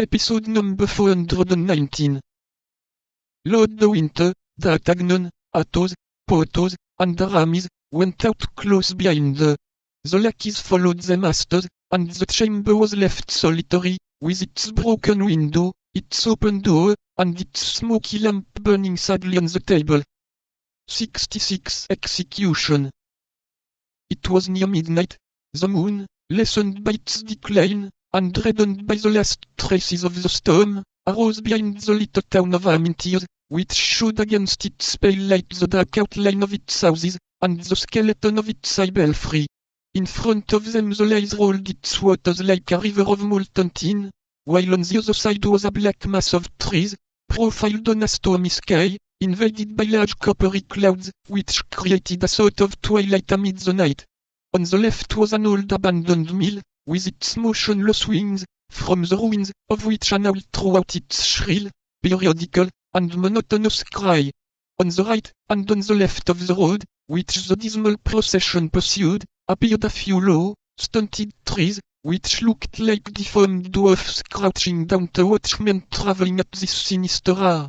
Episode number 419. Lord the Winter, the Atagnon, Athos, Porthos, and Aramis, went out close behind the lackeys followed them asters, and the chamber was left solitary, with its broken window, its open door, and its smoky lamp burning sadly on the table. 66 Execution. It was near midnight. The moon, lessened by its decline, and reddened by the last traces of the storm, arose behind the little town of Armentières, which showed against its pale light the dark outline of its houses, and the skeleton of its high belfry. In front of them the Lys rolled its waters like a river of molten tin, while on the other side was a black mass of trees, profiled on a stormy sky, invaded by large coppery clouds, which created a sort of twilight amid the night. On the left was an old abandoned mill, with its motionless wings, from the ruins of which an owl threw out its shrill, periodical, and monotonous cry. On the right, and on the left of the road, which the dismal procession pursued, appeared a few low, stunted trees, which looked like deformed dwarfs crouching down to watch men traveling at this sinister hour.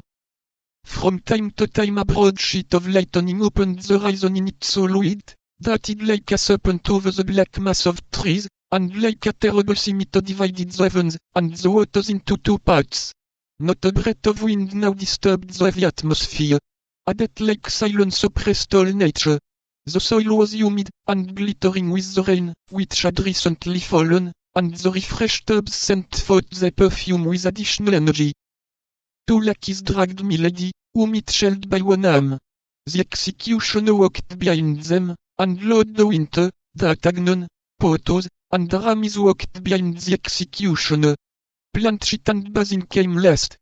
From time to time a broad sheet of lightning opened the horizon in its hollow head, darted like a serpent over the black mass of trees, and like a terrible scimitar divided the heavens and the waters into two parts. Not a breath of wind now disturbed the heavy atmosphere. A death-like silence oppressed all nature. The soil was humid and glittering with the rain, which had recently fallen, and the refreshed herbs sent forth their perfume with additional energy. Two lackeys dragged Milady, whom it held by one arm. The executioner walked behind them, and Lord de Winter, d'Artagnan, Porthos, and Aramis walked behind the executioner. Planchet and Bazin came last.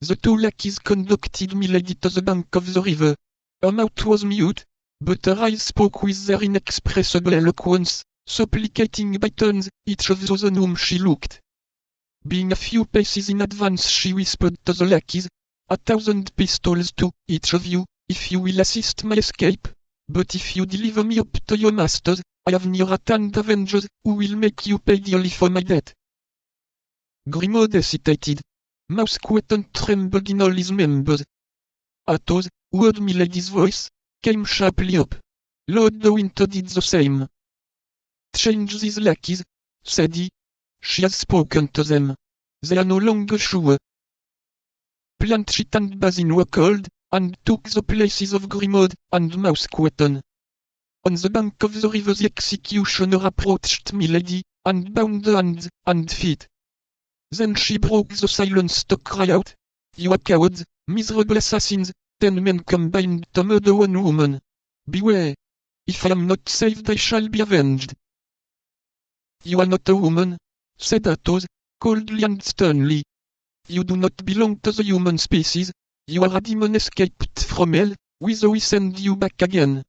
The two lackeys conducted Milady to the bank of the river. Her mouth was mute, but her eyes spoke with their inexpressible eloquence, supplicating by turns each of those on whom she looked. Being a few paces in advance, she whispered to the lackeys, 1,000 pistoles to each of you, if you will assist my escape. But if you deliver me up to your masters, I have near at hand avengers who will make you pay dearly for my debt. Grimaud hesitated. Mousqueton trembled in all his members. Athos, who heard Milady's voice, came sharply up. Lord de Winter did the same. Change these lackeys, said he. She has spoken to them. They are no longer sure. Planchet and Bazin were called, and took the places of Grimaud and Mousqueton. On the bank of the river the executioner approached Milady, and bound her hands and feet. Then she broke the silence to cry out, "You are cowards, miserable assassins, 10 men combined to murder one woman. Beware! If I am not saved I shall be avenged." "You are not a woman," said Athos, coldly and sternly. "You do not belong to the human species. You are a demon escaped from hell, whither we send you back again."